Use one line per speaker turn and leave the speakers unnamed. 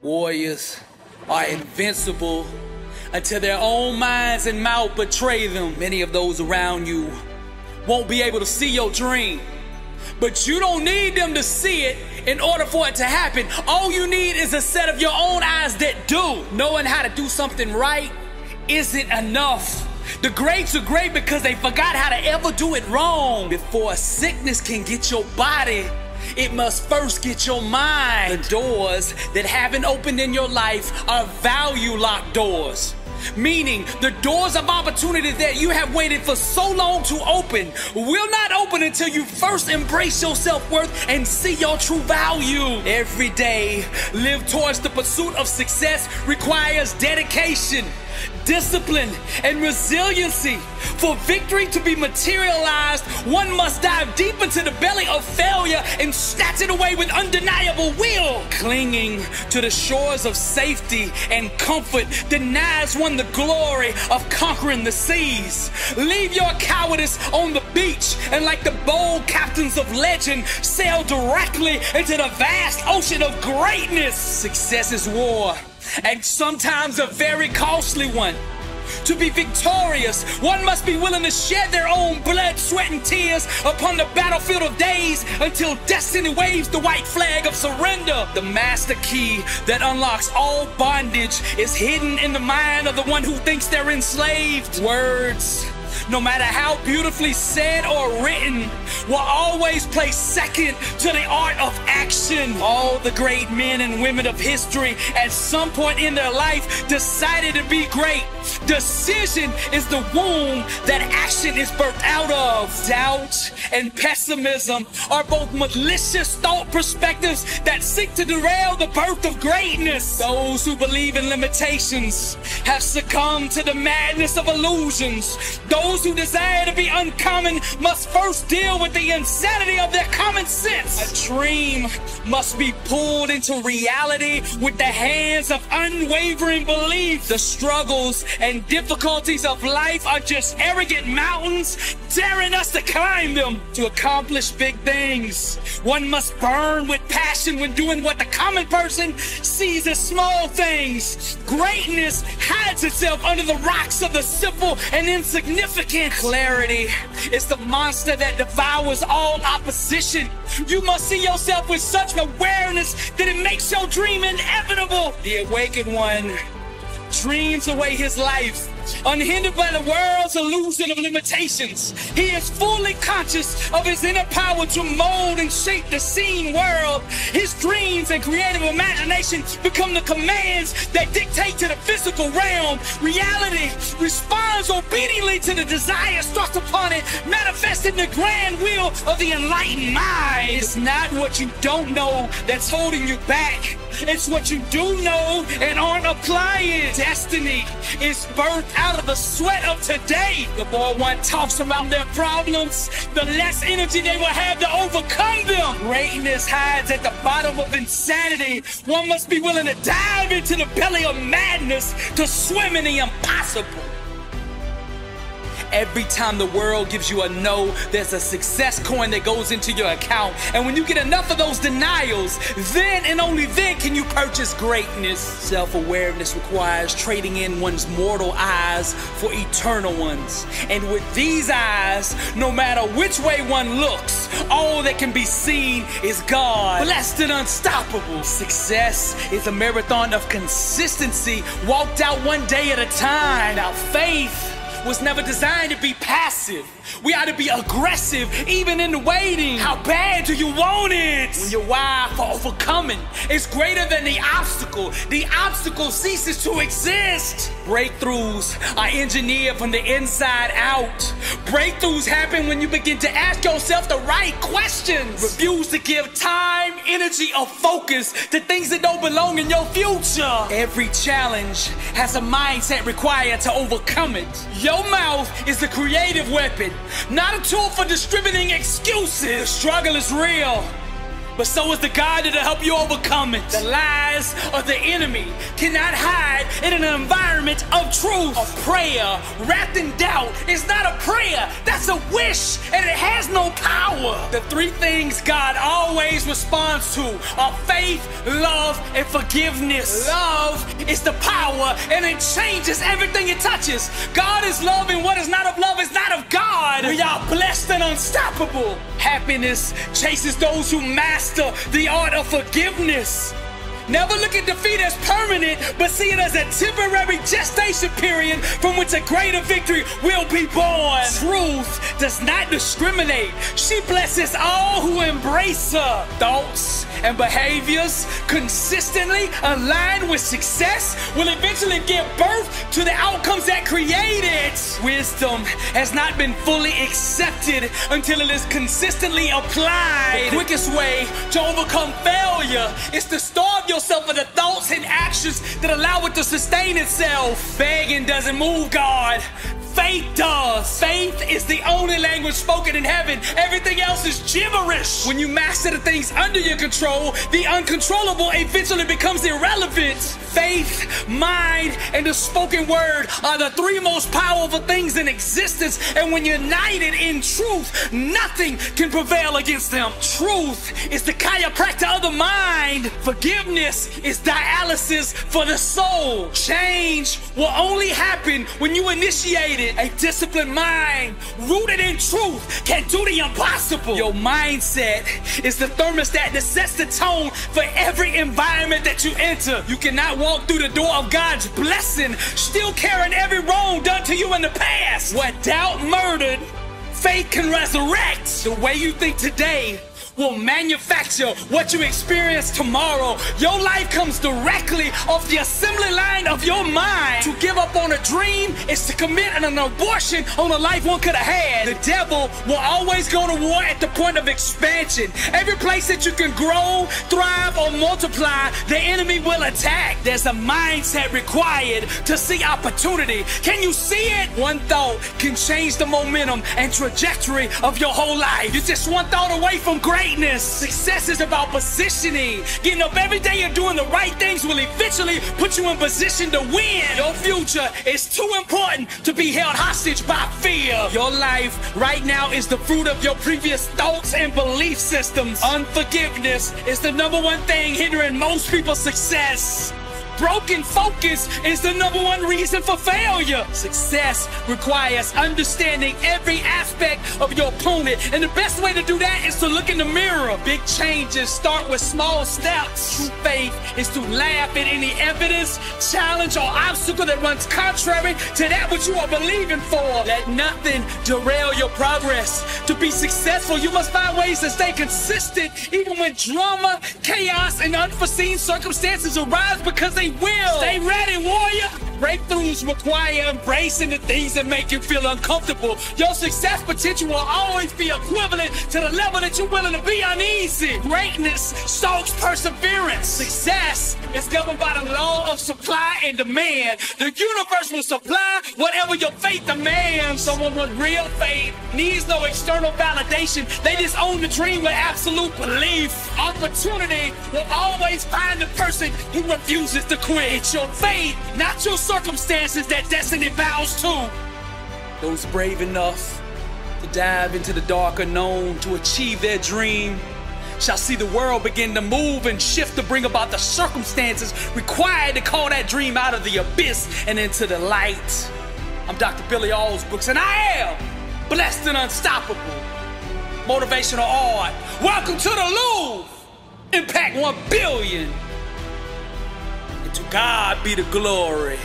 Warriors are invincible until their own minds and mouth betray them. Many of those around you won't be able to see your dream, but you don't need them to see it in order for it to happen. All you need is a set of your own eyes that do. Knowing how to do something right isn't enough. The greats are great because they forgot how to ever do it wrong. Before sickness can get your body, it must first get your mind. The doors that haven't opened in your life are value locked doors. Meaning the doors of opportunity that you have waited for so long to open will not open until you first embrace your self-worth and see your true value. Every day, live towards the pursuit of success requires dedication, discipline, and resiliency. For victory to be materialized, one must dive deep into the belly of failure and snatch it away with undeniable will. Clinging to the shores of safety and comfort denies one the glory of conquering the seas. Leave your cowardice on the beach and, like the bold captains of legend, sail directly into the vast ocean of greatness. Success is war, and sometimes a very costly one. To be victorious, one must be willing to shed their own blood, sweat, and tears upon the battlefield of days until destiny waves the white flag of surrender. The master key that unlocks all bondage is hidden in the mind of the one who thinks they're enslaved. Words, no matter how beautifully said or written, will always play second to the art of action. All the great men and women of history at some point in their life decided to be great. Decision is the womb that action is birthed out of. Doubt and pessimism are both malicious thought perspectives that seek to derail the birth of greatness. Those who believe in limitations have succumbed to the madness of illusions. Those who desire to be uncommon must first deal with the insanity of their common sense. A dream must be pulled into reality with the hands of unwavering belief. The struggles and difficulties of life are just arrogant mountains daring us to climb them. To accomplish big things, one must burn with passion when doing what the common person sees as small things. Greatness hides itself under the rocks of the simple and insignificant. Clarity is the monster that devours all opposition. You must see yourself with such awareness that it makes your dream inevitable. The awakened one dreams away his life, unhindered by the world's illusion of limitations. He is fully conscious of his inner power to mold and shape the seen world. His dreams and creative imagination become the commands that dictate to the physical realm. Reality responds obediently to the desire struck upon it, manifesting the grand will of the enlightened mind. It's not what you don't know that's holding you back. It's what you do know and aren't applying. Destiny is birthed out of the sweat of today. The more one talks about their problems, the less energy they will have to overcome them. Greatness hides at the bottom of insanity. One must be willing to dive into the belly of madness to swim in the impossible. Every time the world gives you a no, there's a success coin that goes into your account. And when you get enough of those denials, then and only then can you purchase greatness. Self-awareness requires trading in one's mortal eyes for eternal ones. And with these eyes, no matter which way one looks, all that can be seen is God, blessed and unstoppable. Success is a marathon of consistency, walked out one day at a time. Now, faith was never designed to be passive. We ought to be aggressive, even in the waiting. How bad do you want it? When your why for overcoming is greater than the obstacle ceases to exist. Breakthroughs are engineered from the inside out. Breakthroughs happen when you begin to ask yourself the right questions. Refuse to give time, energy, or focus to things that don't belong in your future. Every challenge has a mindset required to overcome it. Your mouth is the creative weapon, not a tool for distributing excuses. The struggle is real, but so is the God that'll help you overcome it. The lies of the enemy cannot hide in an environment of truth. A prayer wrapped in doubt is not a prayer, that's a wish, and it has no power. The three things God always responds to are faith, love, and forgiveness. Love is the power, and it changes everything it touches. God is love, and what is not of love is not of God. We are blessed and unstoppable. Happiness chases those who master the art of forgiveness. Never look at defeat as permanent, but see it as a temporary gestation period from which a greater victory will be born. Truth does not discriminate. She blesses all who embrace her. Thoughts and behaviors consistently aligned with success will eventually give birth to the outcomes that create it. Wisdom has not been fully accepted until it is consistently applied. The quickest way to overcome failure is to starve yourself of the thoughts and actions that allow it to sustain itself. Begging doesn't move God. Faith does. Faith is the only language spoken in heaven. Everything else is gibberish. When you master the things under your control, the uncontrollable eventually becomes irrelevant. Faith, mind, and the spoken word are the three most powerful things in existence, and when united in truth, nothing can prevail against them. Truth is the chiropractor of the mind. Forgiveness is dialysis for the soul. Change will only happen when you initiate it. A disciplined mind rooted in truth can do the impossible. Your mindset is the thermostat that sets the tone for every environment that you enter. You cannot walk through the door of God's blessing still carrying every wrong done to you in the past. What doubt murdered, faith can resurrect. The way you think today will manufacture what you experience tomorrow. Your life comes directly off the assembly line of your mind. To give up on a dream is to commit an abortion on a life one could have had. The devil will always go to war at the point of expansion. Every place that you can grow, thrive, or multiply, the enemy will attack. There's a mindset required to see opportunity. Can you see it? One thought can change the momentum and trajectory of your whole life. You're just one thought away from greatness. Success is about positioning. Getting up every day and doing the right things will eventually put you in position to win. Your future is too important to be held hostage by fear. Your life right now is the fruit of your previous thoughts and belief systems. Unforgiveness is the number one thing hindering most people's success. Broken focus is the number one reason for failure. Success requires understanding every aspect of your opponent, and the best way to do that is to look in the mirror. Big changes start with small steps. True faith is to laugh at any evidence, challenge, or obstacle that runs contrary to that which you are believing for. Let nothing derail your progress. To be successful, you must find ways to stay consistent even when drama, chaos, and unforeseen circumstances arise, because they will. Stay ready, warrior. Breakthroughs require embracing the things that make you feel uncomfortable. Your success potential will always be equivalent to the level that you're willing to be uneasy. Greatness stalks perseverance. Success is governed by the law of supply and demand. The universe will supply whatever your faith demands. Someone with real faith needs no external validation. They just own the dream with absolute belief. Opportunity will always find the person who refuses to quit. It's your faith, not your circumstances, that destiny bows to. Those brave enough to dive into the dark unknown to achieve their dream shall see the world begin to move and shift to bring about the circumstances required to call that dream out of the abyss and into the light. I'm Dr. Billy Alsbrooks, and I am blessed and unstoppable. Motivational art. Welcome to the Louvre. Impact 1 billion. And to God be the glory.